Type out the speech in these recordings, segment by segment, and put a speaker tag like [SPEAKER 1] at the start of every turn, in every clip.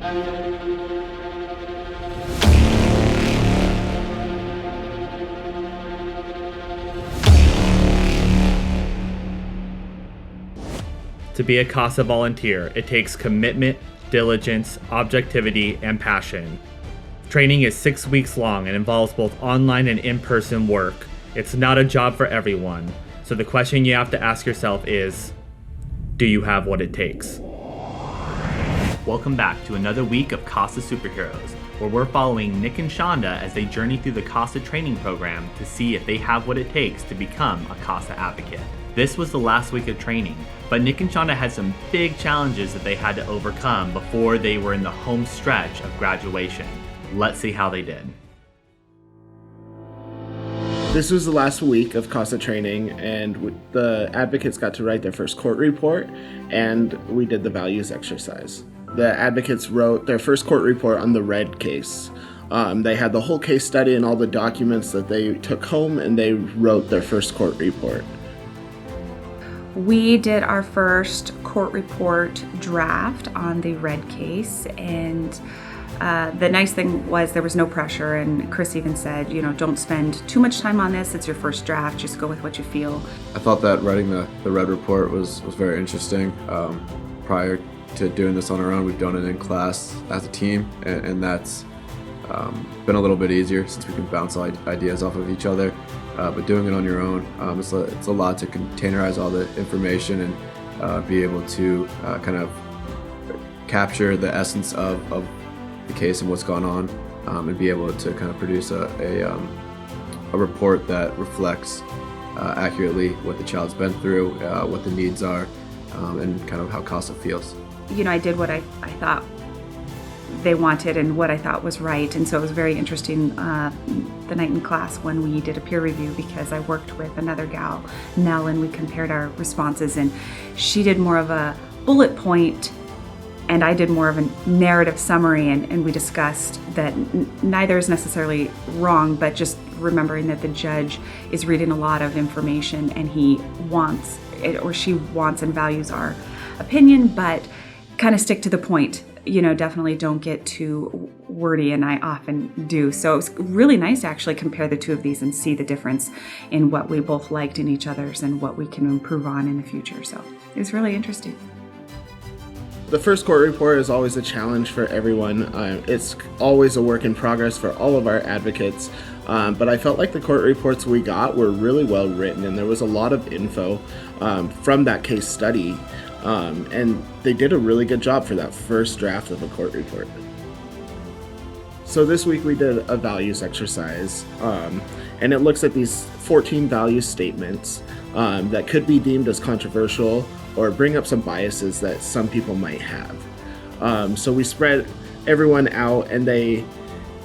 [SPEAKER 1] To be a CASA volunteer, it takes commitment, diligence, objectivity, and passion. Training is 6 weeks long and involves both online and in-person work. It's not a job for everyone, so the question you have to ask yourself is, do you have what it takes? Welcome back to another week of CASA Superheroes, where we're following Nick and Shonda as they journey through the CASA training program to see if they have what it takes to become a CASA advocate. This was the last week of training, but Nick and Shonda had some big challenges that they had to overcome before they were in the home stretch of graduation. Let's see how they did.
[SPEAKER 2] This was the last week of CASA training, and the advocates got to write their first court report, and we did the values exercise. The advocates wrote their first court report on the Red case. They had the whole case study and all the documents that they took home, and they wrote their first court report.
[SPEAKER 3] We did our first court report draft on the Red case, and the nice thing was there was no pressure, and Chris even said, don't spend too much time on this. It's your first draft. Just go with what you feel.
[SPEAKER 4] I thought that writing the Red report was very interesting. Prior to doing this on our own, we've done it in class as a team, and that's been a little bit easier since we can bounce ideas off of each other. But doing it on your own, it's a lot to containerize all the information and be able to kind of capture the essence of the case and what's gone on, and be able to kind of produce a report that reflects accurately what the child's been through, what the needs are, and kind of how CASA feels.
[SPEAKER 3] I did what I thought they wanted and what I thought was right, and so it was very interesting the night in class when we did a peer review, because I worked with another gal, Nell, and we compared our responses, and she did more of a bullet point and I did more of a narrative summary, and we discussed that neither is necessarily wrong, but just remembering that the judge is reading a lot of information and he wants it, or she wants and values our opinion, but kind of stick to the point. Definitely don't get too wordy, and I often do. So it was really nice to actually compare the two of these and see the difference in what we both liked in each other's and what we can improve on in the future. So it was really interesting.
[SPEAKER 2] The first court report is always a challenge for everyone. It's always a work in progress for all of our advocates. But I felt like the court reports we got were really well written, and there was a lot of info from that case study. And they did a really good job for that first draft of a court report. So this week we did a values exercise, and it looks at these 14 value statements that could be deemed as controversial or bring up some biases that some people might have. So we spread everyone out, and they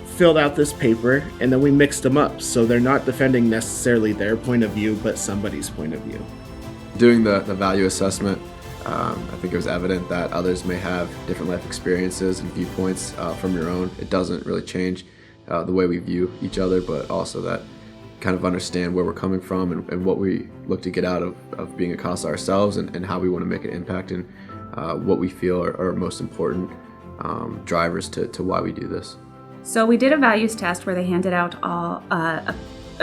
[SPEAKER 2] filled out this paper, and then we mixed them up so they're not defending necessarily their point of view, but somebody's point of view.
[SPEAKER 4] Doing the value assessment, I think it was evident that others may have different life experiences and viewpoints from your own. It doesn't really change the way we view each other, but also that kind of understand where we're coming from and what we look to get out of being a CASA ourselves, and how we want to make an impact, and what we feel are most important drivers to why we do this.
[SPEAKER 3] So we did a values test where they handed out a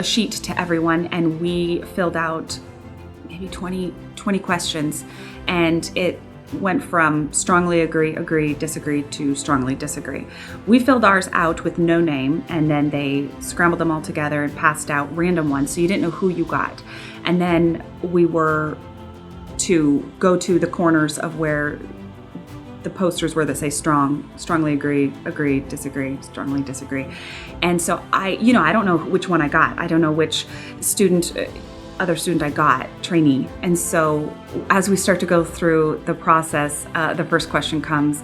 [SPEAKER 3] sheet to everyone, and we filled out maybe 20 questions, and it went from strongly agree, disagree to strongly disagree. We filled ours out with no name, and then they scrambled them all together and passed out random ones, so you didn't know who you got. And then we were to go to the corners of where the posters were that say strongly agree, disagree, strongly disagree. And so I don't know which one I got. I don't know which other student I got, trainee. And so as we start to go through the process, the first question comes,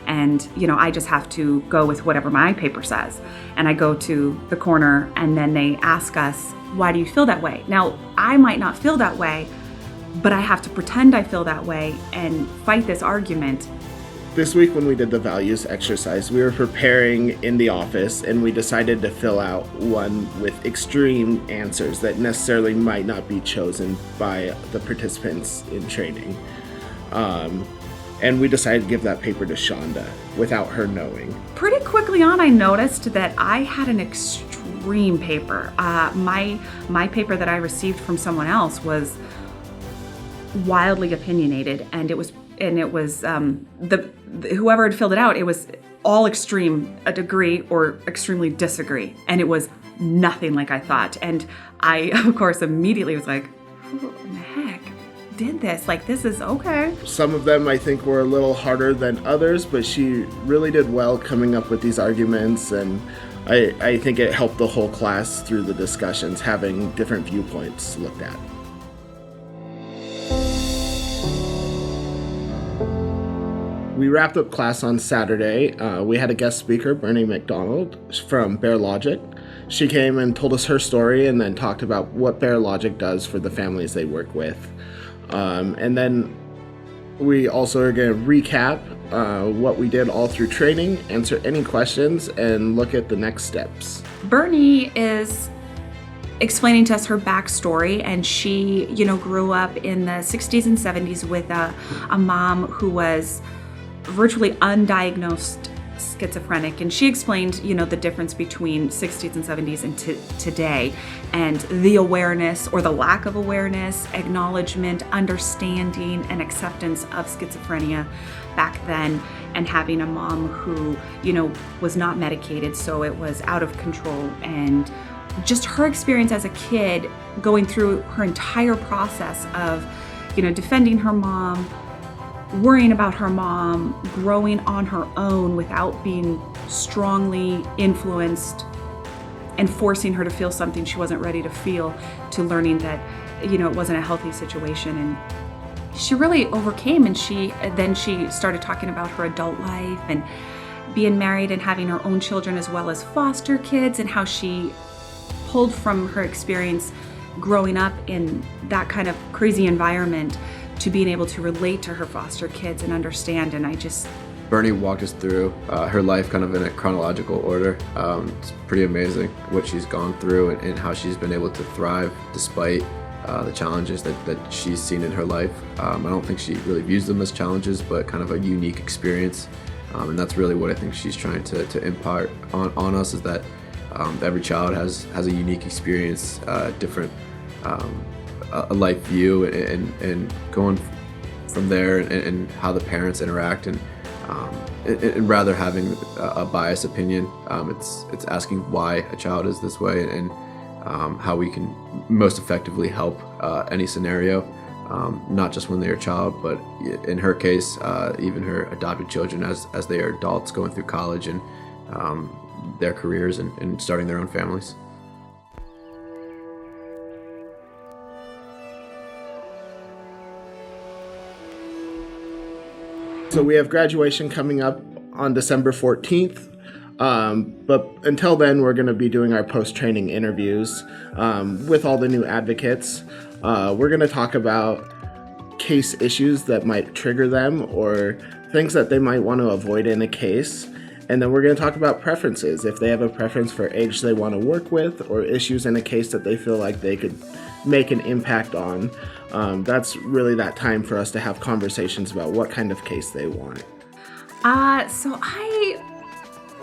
[SPEAKER 3] and I just have to go with whatever my paper says. And I go to the corner, and then they ask us, why do you feel that way? Now, I might not feel that way, but I have to pretend I feel that way and fight this argument.
[SPEAKER 2] This week when we did the values exercise, we were preparing in the office, and we decided to fill out one with extreme answers that necessarily might not be chosen by the participants in training. And we decided to give that paper to Shonda without her knowing.
[SPEAKER 3] Pretty quickly on, I noticed that I had an extreme paper. My paper that I received from someone else was wildly opinionated, and it was whoever had filled it out, it was all extreme, agree or extremely disagree, and it was nothing like I thought. And I, of course, immediately was like, who in the heck did this? Like, this is okay.
[SPEAKER 2] Some of them I think were a little harder than others, but she really did well coming up with these arguments, and I think it helped the whole class through the discussions, having different viewpoints looked at. We wrapped up class on Saturday. We had a guest speaker, Bernie McDonald from Bear Logic. She came and told us her story and then talked about what Bear Logic does for the families they work with. And then we also are going to recap what we did all through training, answer any questions, and look at the next steps.
[SPEAKER 3] Bernie is explaining to us her backstory, and she, grew up in the 60s and 70s with a mom who was virtually undiagnosed schizophrenic, and she explained the difference between 60s and 70s and today, and the awareness or the lack of awareness, acknowledgement, understanding, and acceptance of schizophrenia back then, and having a mom who was not medicated, so it was out of control. And just her experience as a kid, going through her entire process of defending her mom, worrying about her mom, growing on her own without being strongly influenced and forcing her to feel something she wasn't ready to feel, to learning that, it wasn't a healthy situation. And she really overcame, and she started talking about her adult life and being married and having her own children as well as foster kids, and how she pulled from her experience growing up in that kind of crazy environment to being able to relate to her foster kids and understand. And
[SPEAKER 4] Bernie walked us through her life kind of in a chronological order. It's pretty amazing what she's gone through and how she's been able to thrive despite the challenges that she's seen in her life. I don't think she really views them as challenges, but kind of a unique experience. And that's really what I think she's trying to impart on us, is that every child has a unique experience, different a life view, and going from there, and how the parents interact, and rather having a biased opinion. It's asking why a child is this way, and how we can most effectively help any scenario, not just when they're a child, but in her case, even her adopted children as they are adults going through college and their careers and starting their own families.
[SPEAKER 2] So we have graduation coming up on December 14th. But until then, we're going to be doing our post-training interviews with all the new advocates. We're going to talk about case issues that might trigger them, or things that they might want to avoid in a case. And then we're going to talk about preferences, if they have a preference for age they want to work with, or issues in a case that they feel like they could make an impact on. That's really that time for us to have conversations about what kind of case they want.
[SPEAKER 3] So I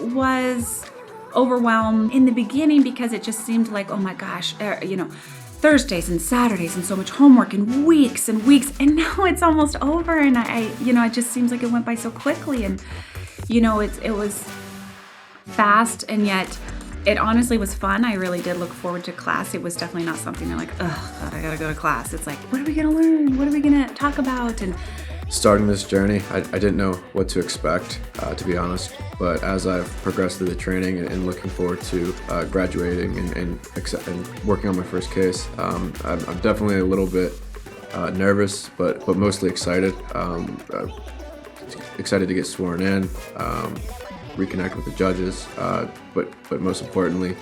[SPEAKER 3] was overwhelmed in the beginning because it just seemed like, oh my gosh, Thursdays and Saturdays and so much homework and weeks, and now it's almost over, and it just seems like it went by so quickly, and it was fast, and yet it honestly was fun. I really did look forward to class. It was definitely not something I'm like, oh God, I gotta go to class. It's like, what are we gonna learn? What are we gonna talk about? And
[SPEAKER 4] starting this journey, I didn't know what to expect, to be honest. But as I've progressed through the training and looking forward to graduating and working on my first case, I'm definitely a little bit nervous, but mostly excited. Excited to get sworn in, reconnect with the judges, but most importantly,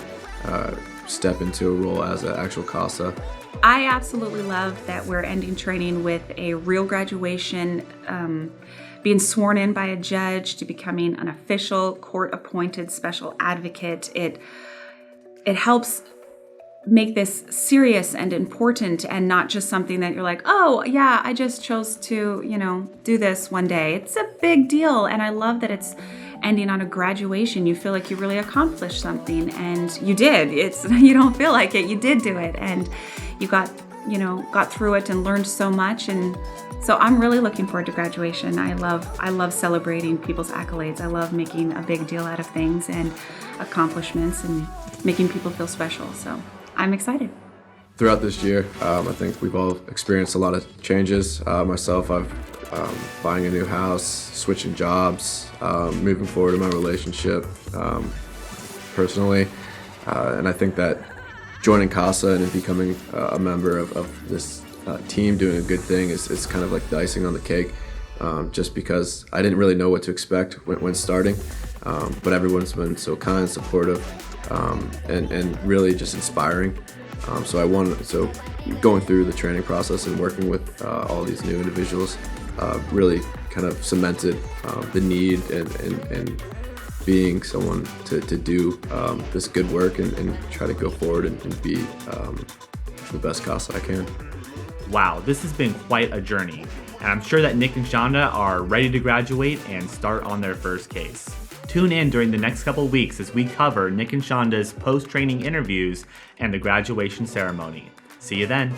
[SPEAKER 4] step into a role as an actual CASA.
[SPEAKER 3] I absolutely love that we're ending training with a real graduation, being sworn in by a judge to becoming an official court-appointed special advocate. It helps make this serious and important and not just something that you're like, oh yeah, I just chose to, do this one day. It's a big deal. And I love that it's ending on a graduation. You feel like you really accomplished something, and you did. You don't feel like it, you did do it. And you got through it and learned so much. And so I'm really looking forward to graduation. I love celebrating people's accolades. I love making a big deal out of things and accomplishments and making people feel special. So I'm excited.
[SPEAKER 4] Throughout this year, I think we've all experienced a lot of changes. Myself, I've buying a new house, switching jobs, moving forward in my relationship personally. And I think that joining CASA and becoming a member of this team doing a good thing is kind of like the icing on the cake, just because I didn't really know what to expect when starting. But everyone's been so kind, supportive, and really just inspiring. So going through the training process and working with all these new individuals really kind of cemented the need and being someone to do this good work and try to go forward and be the best CASA I can.
[SPEAKER 1] Wow, this has been quite a journey, and I'm sure that Nick and Shonda are ready to graduate and start on their first case. Tune in during the next couple weeks as we cover Nick and Shonda's post-training interviews and the graduation ceremony. See you then.